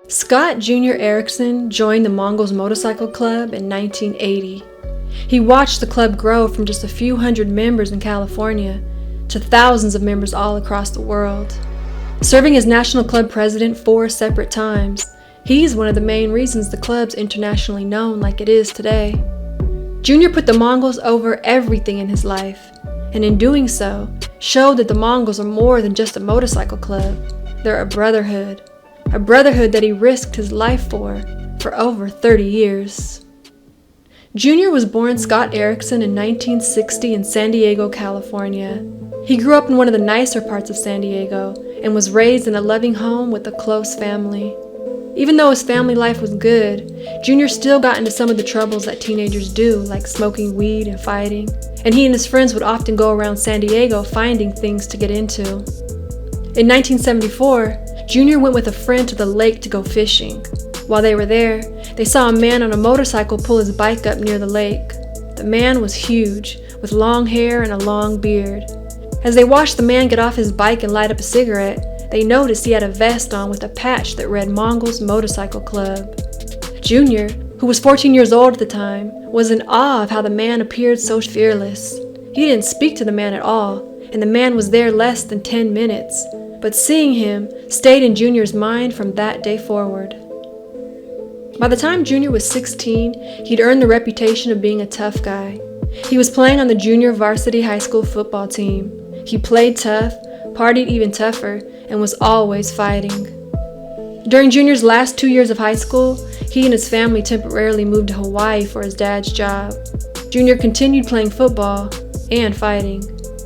Scott Jr. Ereckson joined the Mongols Motorcycle Club in 1980. He watched the club grow from just a few hundred members in California to thousands of members all across the world. Serving as national club president 4 separate times, he's one of the main reasons the club's internationally known like it is today. Junior put the Mongols over everything in his life, and in doing so, showed that the Mongols are more than just a motorcycle club. They're a brotherhood that he risked his life for over 30 years. Junior was born Scott Ereckson in 1960 in San Diego, California. He grew up in one of the nicer parts of San Diego and was raised in a loving home with a close family. Even though his family life was good, Junior still got into some of the troubles that teenagers do, like smoking weed and fighting, and he and his friends would often go around San Diego finding things to get into. In 1974, Junior went with a friend to the lake to go fishing. While they were there, they saw a man on a motorcycle pull his bike up near the lake. The man was huge, with long hair and a long beard. As they watched the man get off his bike and light up a cigarette, they noticed he had a vest on with a patch that read Mongols Motorcycle Club. Junior, who was 14 years old at the time, was in awe of how the man appeared so fearless. He didn't speak to the man at all, and the man was there less than 10 minutes. But seeing him stayed in Junior's mind from that day forward. By the time Junior was 16, he'd earned the reputation of being a tough guy. He was playing on the junior varsity high school football team. He played tough, partied even tougher, and was always fighting. During Junior's last 2 years of high school, he and his family temporarily moved to Hawaii for his dad's job. Junior continued playing football and fighting.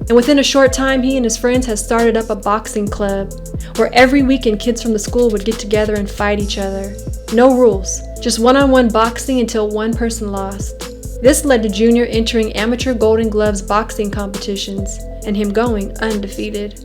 And within a short time, he and his friends had started up a boxing club, where every weekend kids from the school would get together and fight each other. No rules, just one-on-one boxing until one person lost. This led to Junior entering amateur Golden Gloves boxing competitions, and him going undefeated.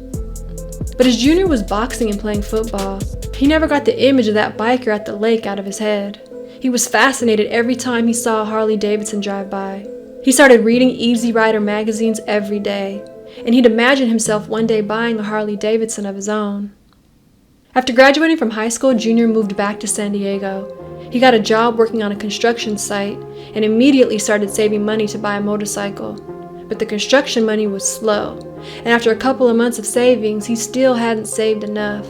But as Junior was boxing and playing football, he never got the image of that biker at the lake out of his head. He was fascinated every time he saw a Harley Davidson drive by. He started reading Easy Rider magazines every day, and he'd imagine himself one day buying a Harley Davidson of his own. After graduating from high school, Junior moved back to San Diego. He got a job working on a construction site and immediately started saving money to buy a motorcycle. But the construction money was slow, and after a couple of months of savings, he still hadn't saved enough.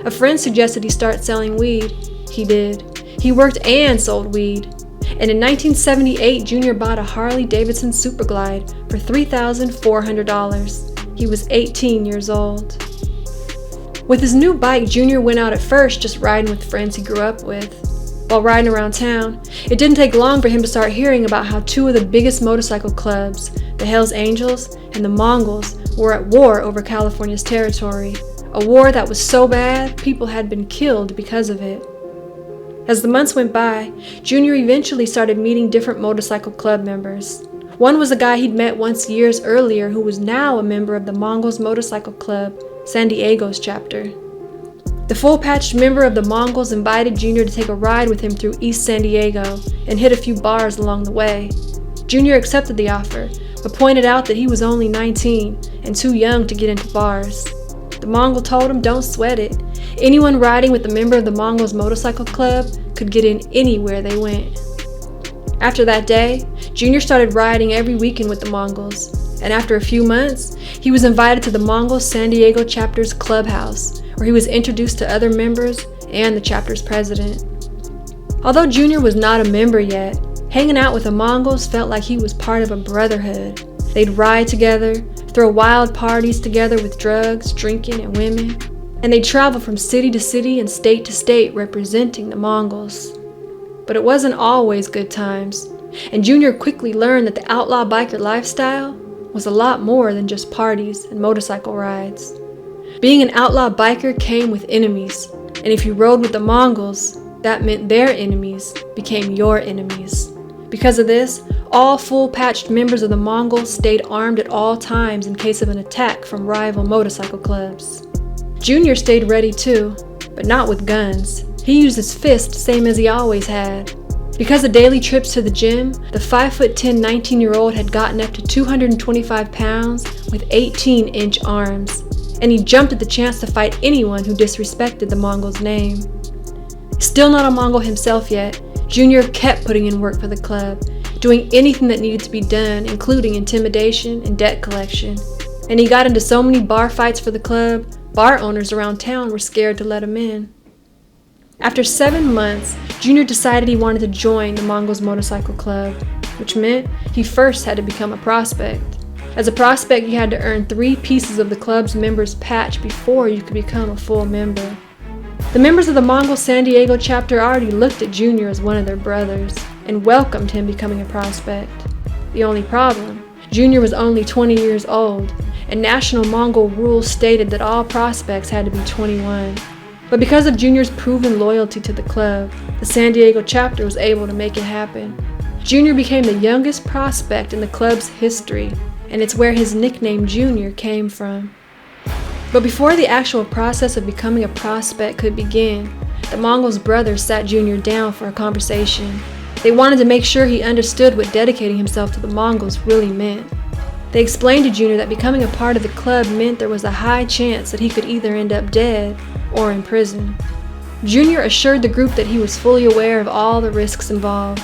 A friend suggested he start selling weed. He did. He worked and sold weed. And in 1978, Junior bought a Harley Davidson Superglide for $3,400. He was 18 years old. With his new bike, Junior went out at first just riding with friends he grew up with. While riding around town, it didn't take long for him to start hearing about how 2 of the biggest motorcycle clubs, the Hells Angels and the Mongols, were at war over California's territory. A war that was so bad, people had been killed because of it. As the months went by, Junior eventually started meeting different motorcycle club members. One was a guy he'd met once years earlier who was now a member of the Mongols Motorcycle Club, San Diego's chapter. The full-patched member of the Mongols invited Junior to take a ride with him through East San Diego and hit a few bars along the way. Junior accepted the offer, but pointed out that he was only 19 and too young to get into bars. The Mongol told him don't sweat it. Anyone riding with a member of the Mongols Motorcycle Club could get in anywhere they went. After that day, Junior started riding every weekend with the Mongols, and after a few months, he was invited to the Mongols San Diego chapter's clubhouse, where he was introduced to other members and the chapter's president. Although Junior was not a member yet, hanging out with the Mongols felt like he was part of a brotherhood. They'd ride together, throw wild parties together with drugs, drinking, and women, and they'd travel from city to city and state to state representing the Mongols. But it wasn't always good times, and Junior quickly learned that the outlaw biker lifestyle was a lot more than just parties and motorcycle rides. Being an outlaw biker came with enemies, and if you rode with the Mongols, that meant their enemies became your enemies. Because of this, all full-patched members of the Mongols stayed armed at all times in case of an attack from rival motorcycle clubs. Junior stayed ready too, but not with guns. He used his fist same as he always had. Because of daily trips to the gym, the 5'10" 19-year-old had gotten up to 225 pounds with 18-inch arms, and he jumped at the chance to fight anyone who disrespected the Mongols' name. Still not a Mongol himself yet, Junior kept putting in work for the club, doing anything that needed to be done, including intimidation and debt collection. And he got into so many bar fights for the club, bar owners around town were scared to let him in. After 7 months, Junior decided he wanted to join the Mongols Motorcycle Club, which meant he first had to become a prospect. As a prospect, you had to earn 3 pieces of the club's members' patch before you could become a full member. The members of the Mongols San Diego chapter already looked at Junior as one of their brothers and welcomed him becoming a prospect. The only problem, Junior was only 20 years old, and national Mongol rules stated that all prospects had to be 21. But because of Junior's proven loyalty to the club, the San Diego chapter was able to make it happen. Junior became the youngest prospect in the club's history, and it's where his nickname Junior came from. But before the actual process of becoming a prospect could begin, the Mongols' brothers sat Junior down for a conversation. They wanted to make sure he understood what dedicating himself to the Mongols really meant. They explained to Junior that becoming a part of the club meant there was a high chance that he could either end up dead or in prison. Junior assured the group that he was fully aware of all the risks involved.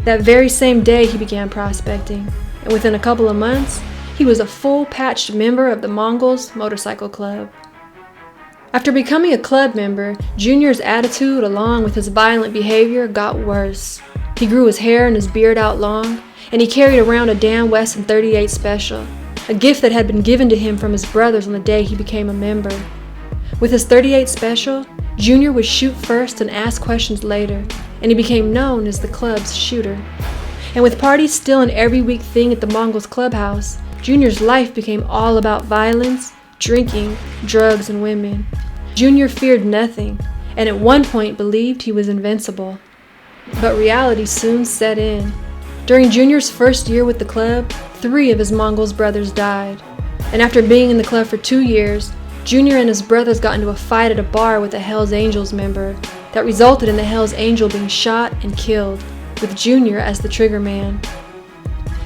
That very same day he began prospecting, and within a couple of months, he was a full-patched member of the Mongols Motorcycle Club. After becoming a club member, Junior's attitude along with his violent behavior got worse. He grew his hair and his beard out long, and he carried around a Dan Wesson 38 Special, a gift that had been given to him from his brothers on the day he became a member. With his 38 Special, Junior would shoot first and ask questions later, and he became known as the club's shooter. And with parties still an every week thing at the Mongols clubhouse, Junior's life became all about violence, drinking, drugs, and women. Junior feared nothing, and at one point believed he was invincible. But reality soon set in. During Junior's first year with the club, 3 of his Mongols brothers died. And after being in the club for 2 years, Junior and his brothers got into a fight at a bar with a Hells Angels member that resulted in the Hells Angel being shot and killed, with Junior as the trigger man.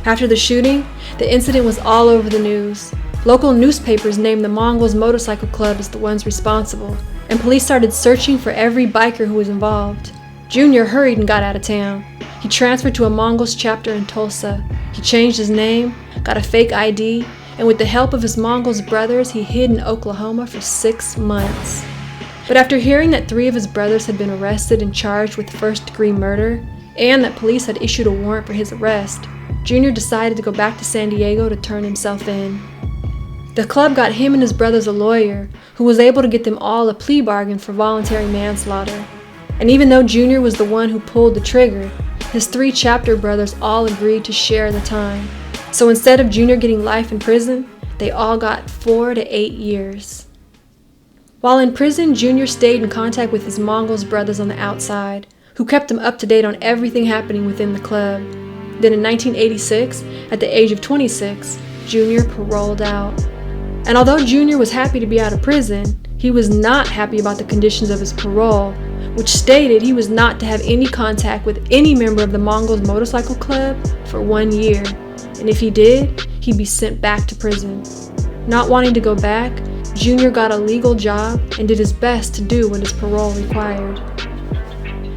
After the shooting, the incident was all over the news. Local newspapers named the Mongols Motorcycle Club as the ones responsible, and police started searching for every biker who was involved. Junior hurried and got out of town. He transferred to a Mongols chapter in Tulsa. He changed his name, got a fake ID, and with the help of his Mongols brothers, he hid in Oklahoma for 6 months. But after hearing that 3 of his brothers had been arrested and charged with first-degree murder, and that police had issued a warrant for his arrest, Junior decided to go back to San Diego to turn himself in. The club got him and his brothers a lawyer, who was able to get them all a plea bargain for voluntary manslaughter. And even though Junior was the one who pulled the trigger, his 3 chapter brothers all agreed to share the time. So instead of Junior getting life in prison, they all got 4 to 8 years. While in prison, Junior stayed in contact with his Mongols brothers on the outside, who kept him up to date on everything happening within the club. Then in 1986, at the age of 26, Junior paroled out. And although Junior was happy to be out of prison, he was not happy about the conditions of his parole, which stated he was not to have any contact with any member of the Mongols Motorcycle Club for 1 year, and if he did, he'd be sent back to prison. Not wanting to go back, Junior got a legal job and did his best to do what his parole required.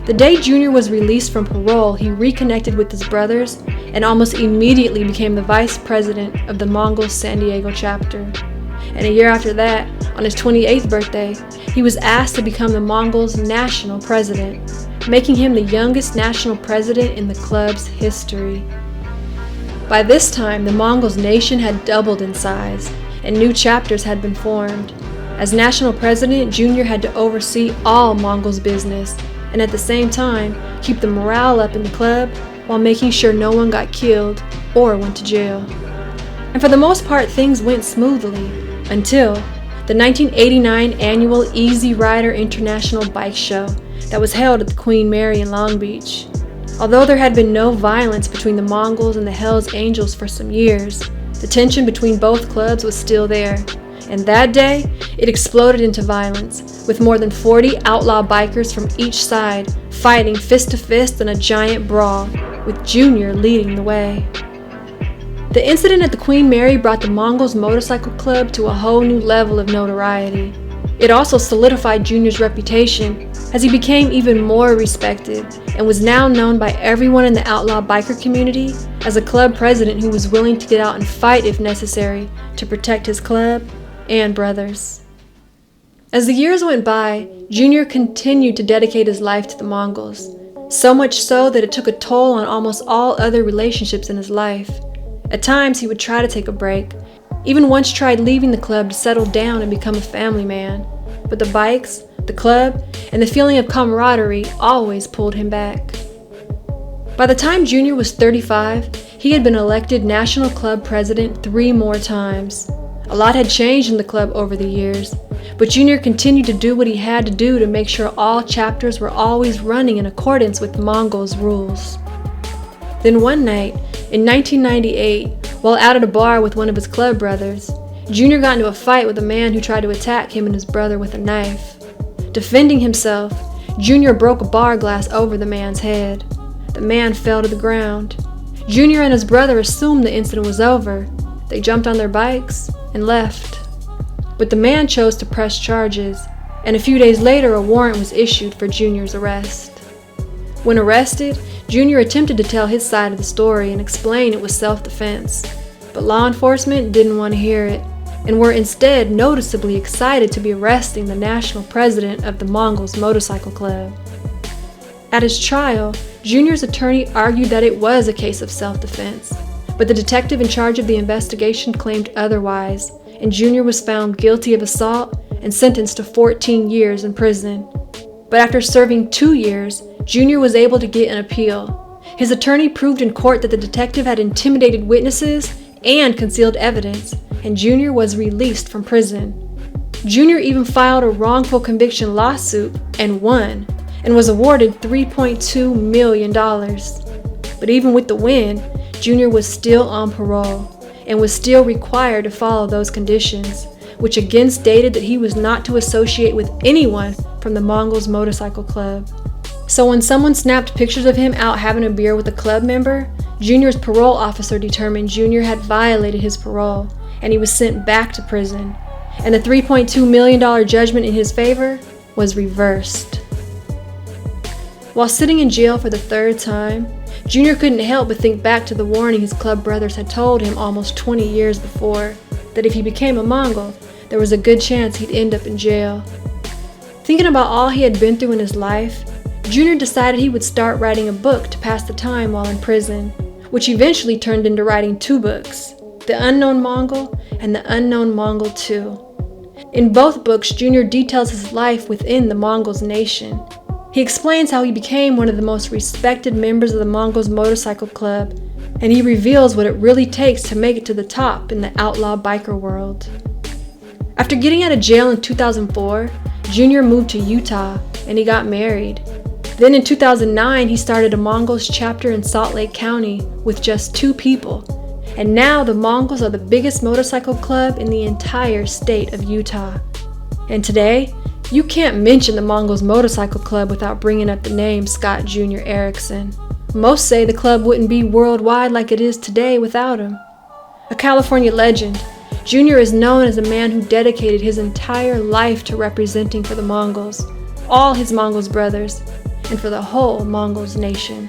The day Junior was released from parole, he reconnected with his brothers and almost immediately became the vice president of the Mongols San Diego chapter. And a year after that, on his 28th birthday, he was asked to become the Mongols' national president, making him the youngest national president in the club's history. By this time, the Mongols nation had doubled in size, and new chapters had been formed. As national president, Junior had to oversee all Mongols business, and at the same time, keep the morale up in the club while making sure no one got killed or went to jail. And for the most part, things went smoothly, until the 1989 annual Easy Rider International Bike Show that was held at the Queen Mary in Long Beach. Although there had been no violence between the Mongols and the Hells Angels for some years, the tension between both clubs was still there. And that day, it exploded into violence, with more than 40 outlaw bikers from each side fighting fist to fist in a giant brawl, with Junior leading the way. The incident at the Queen Mary brought the Mongols Motorcycle Club to a whole new level of notoriety. It also solidified Junior's reputation as he became even more respected and was now known by everyone in the outlaw biker community as a club president who was willing to get out and fight if necessary to protect his club and brothers. As the years went by, Junior continued to dedicate his life to the Mongols, so much so that it took a toll on almost all other relationships in his life. At times, he would try to take a break, even once tried leaving the club to settle down and become a family man. But the bikes, the club, and the feeling of camaraderie always pulled him back. By the time Junior was 35, he had been elected national club president 3 more times. A lot had changed in the club over the years, but Junior continued to do what he had to do to make sure all chapters were always running in accordance with the Mongols' rules. Then one night, in 1998, while out at a bar with one of his club brothers, Junior got into a fight with a man who tried to attack him and his brother with a knife. Defending himself, Junior broke a bar glass over the man's head. The man fell to the ground. Junior and his brother assumed the incident was over. They jumped on their bikes and left. But the man chose to press charges, and a few days later a warrant was issued for Junior's arrest. When arrested, Junior attempted to tell his side of the story and explain it was self-defense, but law enforcement didn't want to hear it, and were instead noticeably excited to be arresting the national president of the Mongols Motorcycle Club. At his trial, Junior's attorney argued that it was a case of self-defense, but the detective in charge of the investigation claimed otherwise, and Junior was found guilty of assault and sentenced to 14 years in prison. But after serving 2 years, Junior was able to get an appeal. His attorney proved in court that the detective had intimidated witnesses and concealed evidence, and Junior was released from prison. Junior even filed a wrongful conviction lawsuit and won, and was awarded $3.2 million. But even with the win, Junior was still on parole, and was still required to follow those conditions, which again stated that he was not to associate with anyone from the Mongols Motorcycle Club. So when someone snapped pictures of him out having a beer with a club member, Junior's parole officer determined Junior had violated his parole, and he was sent back to prison, and the $3.2 million judgment in his favor was reversed. While sitting in jail for the 3rd time, Junior couldn't help but think back to the warning his club brothers had told him almost 20 years before, that if he became a Mongol, there was a good chance he'd end up in jail. Thinking about all he had been through in his life, Junior decided he would start writing a book to pass the time while in prison, which eventually turned into writing 2 books, The Unknown Mongol and The Unknown Mongol 2. In both books, Junior details his life within the Mongols nation. He explains how he became one of the most respected members of the Mongols Motorcycle Club, and he reveals what it really takes to make it to the top in the outlaw biker world. After getting out of jail in 2004, Junior moved to Utah and he got married. Then in 2009, he started a Mongols chapter in Salt Lake County with just 2 people. And now the Mongols are the biggest motorcycle club in the entire state of Utah. And today, you can't mention the Mongols Motorcycle Club without bringing up the name Scott Jr. Ereckson. Most say the club wouldn't be worldwide like it is today without him. A California legend, Jr. is known as a man who dedicated his entire life to representing for the Mongols, all his Mongols brothers, and for the whole Mongols nation.